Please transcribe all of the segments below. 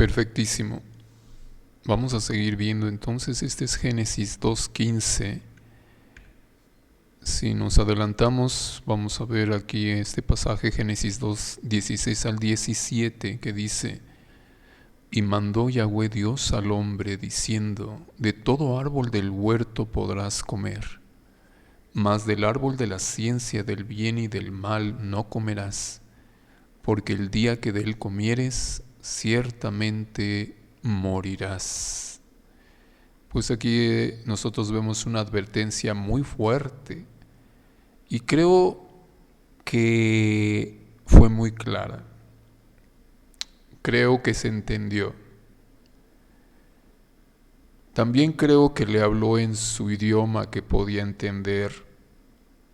Perfectísimo. Vamos a seguir viendo entonces, este es Génesis 2:15. Si nos adelantamos, vamos a ver aquí este pasaje, Génesis 2:16 al 17, que dice: Y mandó Yahweh Dios al hombre, diciendo: De todo árbol del huerto podrás comer, mas del árbol de la ciencia del bien y del mal no comerás, porque el día que de él comieres, ciertamente morirás. Pues aquí nosotros vemos una advertencia muy fuerte y creo que fue muy clara. Creo que se entendió. También creo que le habló en su idioma que podía entender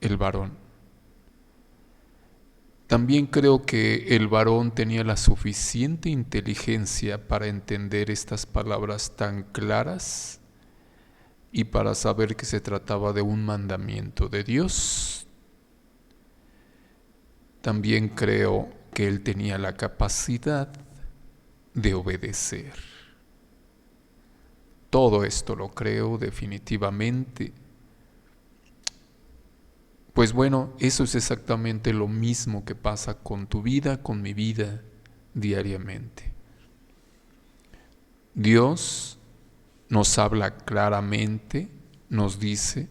el varón. También creo que el varón tenía la suficiente inteligencia para entender estas palabras tan claras y para saber que se trataba de un mandamiento de Dios. También creo que él tenía la capacidad de obedecer. Todo esto lo creo definitivamente. Pues bueno, eso es exactamente lo mismo que pasa con tu vida, con mi vida, diariamente. Dios nos habla claramente, nos dice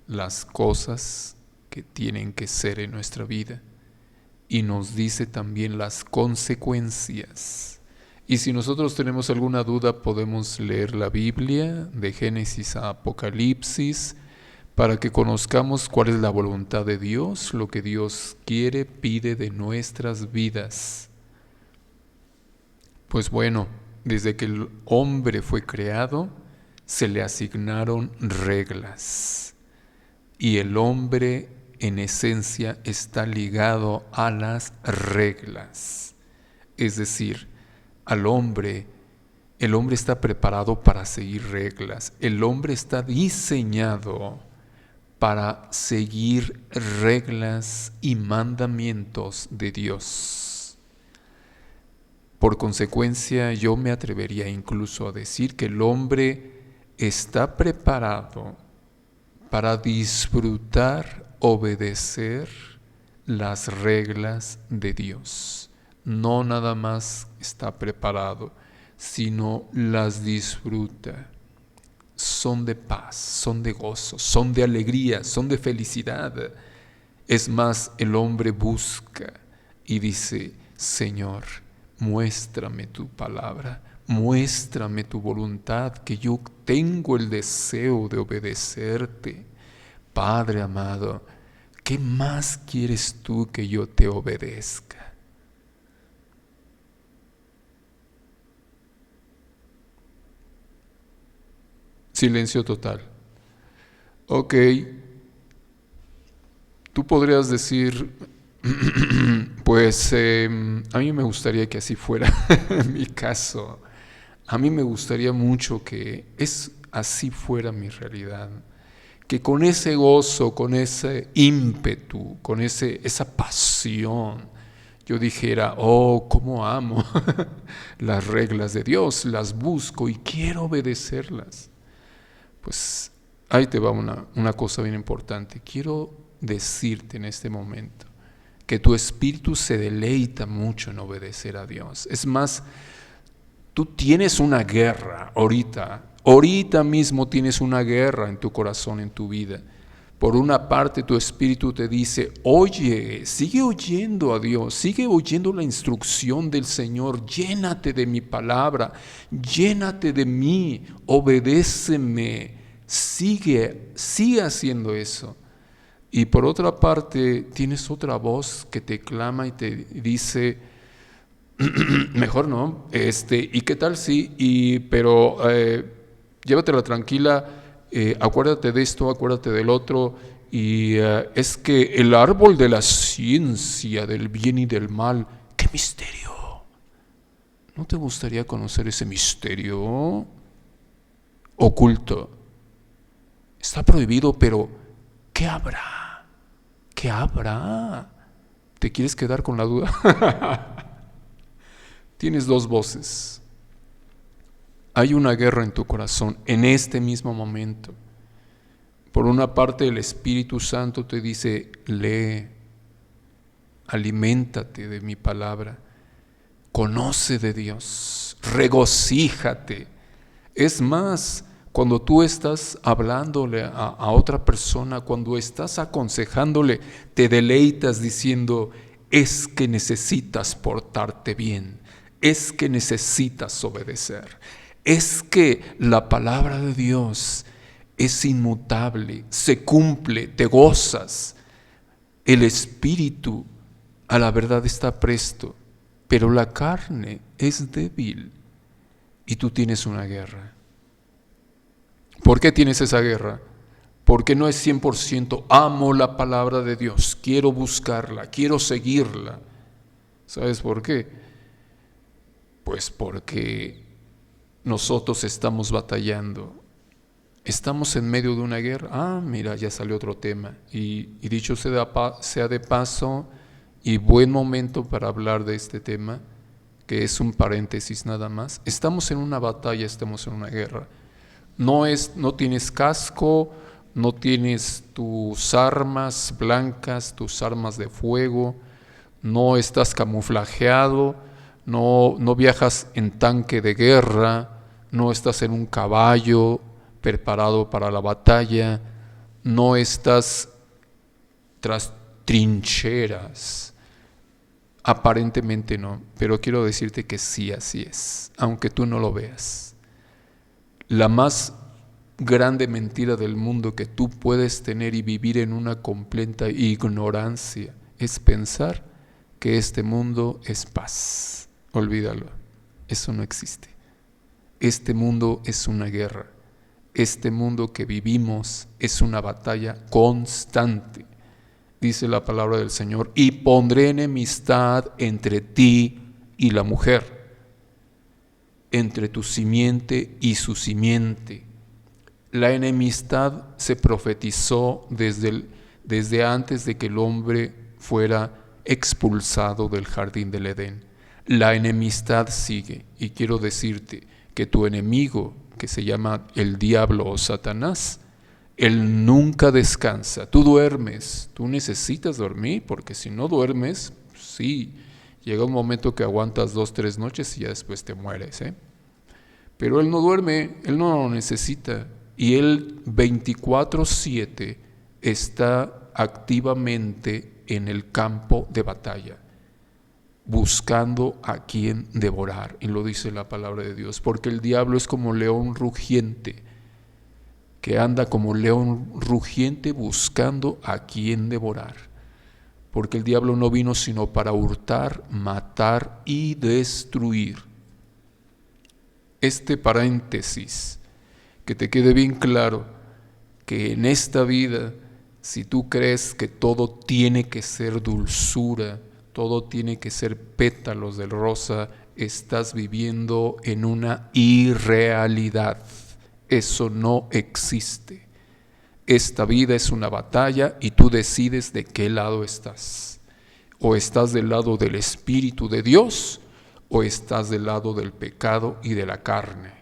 las cosas que tienen que ser en nuestra vida y nos dice también las consecuencias. Y si nosotros tenemos alguna duda, podemos leer la Biblia de Génesis a Apocalipsis para que conozcamos cuál es la voluntad de Dios, lo que Dios quiere, pide de nuestras vidas. Pues bueno, desde que el hombre fue creado, se le asignaron reglas. Y el hombre, en esencia, está ligado a las reglas. Es decir, el hombre está preparado para seguir reglas. El hombre está diseñado para seguir reglas y mandamientos de Dios. Por consecuencia, yo me atrevería incluso a decir que el hombre está preparado para disfrutar, obedecer las reglas de Dios. No nada más está preparado, sino las disfruta. Son de paz, son de gozo, son de alegría, son de felicidad. Es más, el hombre busca y dice: Señor, muéstrame tu palabra, muéstrame tu voluntad, que yo tengo el deseo de obedecerte. Padre amado, ¿qué más quieres tú que yo te obedezca? Silencio total. Ok, tú podrías decir, pues a mí me gustaría que así fuera en mi caso. A mí me gustaría mucho que así fuera mi realidad. Que con ese gozo, con ese ímpetu, con esa pasión, yo dijera: oh, cómo amo las reglas de Dios, las busco y quiero obedecerlas. Pues ahí te va una cosa bien importante. Quiero decirte en este momento que tu espíritu se deleita mucho en obedecer a Dios. Es más, tú tienes una guerra ahorita mismo tienes una guerra en tu corazón, en tu vida. Por una parte, tu espíritu te dice: oye, sigue oyendo a Dios, sigue oyendo la instrucción del Señor, llénate de mi palabra, llénate de mí, obedéceme, sigue haciendo eso. Y por otra parte, tienes otra voz que te clama y te dice: mejor no, ¿y qué tal sí? Pero llévatela tranquila, acuérdate de esto, acuérdate del otro, y es que el árbol de la ciencia del bien y del mal, ¡qué misterio! ¿No te gustaría conocer ese misterio oculto? Está prohibido, pero ¿qué habrá? ¿Qué habrá? ¿Te quieres quedar con la duda? Tienes dos voces. Hay una guerra en tu corazón en este mismo momento. Por una parte, el Espíritu Santo te dice: lee, aliméntate de mi palabra, conoce de Dios, regocíjate. Es más, cuando tú estás hablándole a otra persona, cuando estás aconsejándole, te deleitas diciendo: es que necesitas portarte bien, es que necesitas obedecer, es que la palabra de Dios es inmutable, se cumple, te gozas. El espíritu a la verdad está presto, pero la carne es débil y tú tienes una guerra. ¿Por qué tienes esa guerra? Porque no es 100% amo la palabra de Dios, quiero buscarla, quiero seguirla. ¿Sabes por qué? Pues porque nosotros estamos batallando. Estamos en medio de una guerra. Mira, ya salió otro tema. Y dicho sea de paso, y buen momento para hablar de este tema, que es un paréntesis nada más. Estamos en una batalla, estamos en una guerra. No tienes casco, no tienes tus armas blancas, tus armas de fuego, no estás camuflajeado, no viajas en tanque de guerra, no estás en un caballo preparado para la batalla, no estás tras trincheras. Aparentemente no, pero quiero decirte que sí, así es, aunque tú no lo veas. La más grande mentira del mundo que tú puedes tener y vivir en una completa ignorancia es pensar que este mundo es paz. Olvídalo, eso no existe. Este mundo es una guerra. Este mundo que vivimos es una batalla constante. Dice la palabra del Señor: y pondré enemistad entre ti y la mujer, entre tu simiente y su simiente. La enemistad se profetizó desde antes de que el hombre fuera expulsado del jardín del Edén. La enemistad sigue, y quiero decirte que tu enemigo, que se llama el diablo o Satanás, él nunca descansa. Tú duermes, tú necesitas dormir, porque si no duermes, sí, llega un momento que aguantas 2, 3 noches y ya después te mueres, Pero él no duerme, él no lo necesita. Y él 24/7 está activamente en el campo de batalla, buscando a quien devorar. Y lo dice la palabra de Dios, porque el diablo es como león rugiente, que anda como león rugiente buscando a quien devorar. Porque el diablo no vino sino para hurtar, matar y destruir. Este paréntesis, que te quede bien claro que en esta vida, si tú crees que todo tiene que ser dulzura, todo tiene que ser pétalos de rosa, estás viviendo en una irrealidad. Eso no existe. Esta vida es una batalla y tú decides de qué lado estás. O estás del lado del Espíritu de Dios, o estás del lado del pecado y de la carne.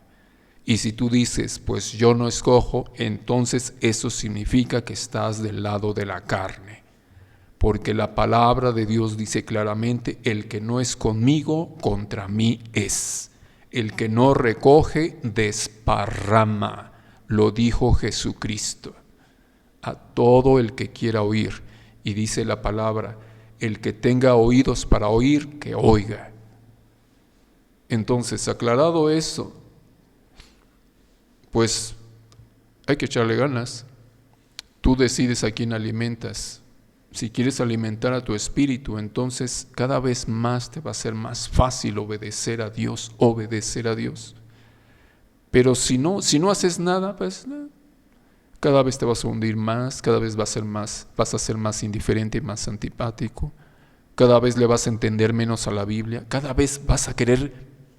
Y si tú dices, pues yo no escojo, entonces eso significa que estás del lado de la carne. Porque la palabra de Dios dice claramente: el que no es conmigo, contra mí es. El que no recoge, desparrama. Lo dijo Jesucristo. A todo el que quiera oír. Y dice la palabra: el que tenga oídos para oír, que oiga. Entonces, aclarado eso, pues hay que echarle ganas. Tú decides a quién alimentas. Si quieres alimentar a tu espíritu, entonces cada vez más te va a ser más fácil obedecer a Dios, Pero si no haces nada, pues cada vez te vas a hundir más, cada vez vas a ser más indiferente y más antipático, cada vez le vas a entender menos a la Biblia, cada vez vas a querer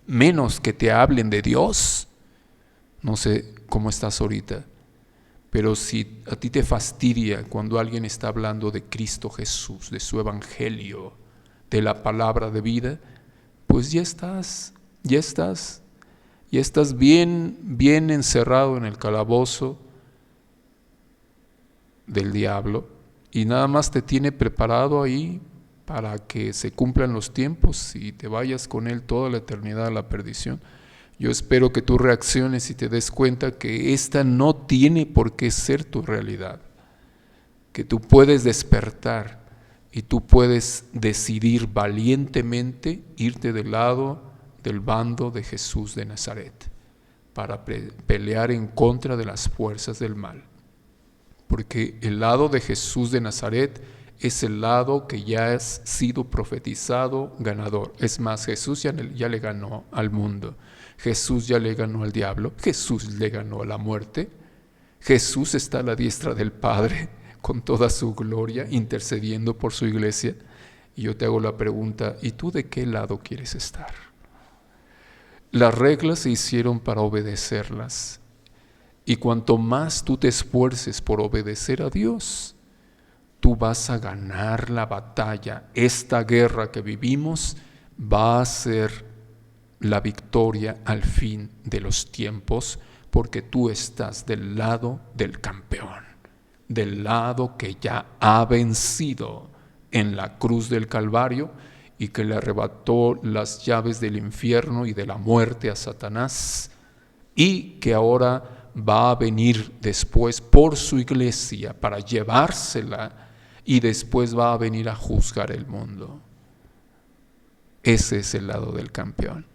menos que te hablen de Dios. No sé cómo estás ahorita, pero si a ti te fastidia cuando alguien está hablando de Cristo Jesús, de su evangelio, de la palabra de vida, pues ya estás y estás bien, bien encerrado en el calabozo del diablo y nada más te tiene preparado ahí para que se cumplan los tiempos y te vayas con él toda la eternidad a la perdición. Yo espero que tú reacciones y te des cuenta que esta no tiene por qué ser tu realidad, que tú puedes despertar y tú puedes decidir valientemente irte del bando de Jesús de Nazaret para pelear en contra de las fuerzas del mal. Porque el lado de Jesús de Nazaret es el lado que ya ha sido profetizado ganador. Es más, Jesús ya le ganó al mundo. Jesús ya le ganó al diablo. Jesús le ganó a la muerte. Jesús está a la diestra del Padre con toda su gloria, intercediendo por su iglesia. Y yo te hago la pregunta, ¿y tú de qué lado quieres estar? Las reglas se hicieron para obedecerlas. Y cuanto más tú te esfuerces por obedecer a Dios, tú vas a ganar la batalla. Esta guerra que vivimos va a ser la victoria al fin de los tiempos, porque tú estás del lado del campeón, del lado que ya ha vencido en la cruz del Calvario y que le arrebató las llaves del infierno y de la muerte a Satanás, y que ahora va a venir después por su iglesia para llevársela y después va a venir a juzgar el mundo. Ese es el lado del campeón.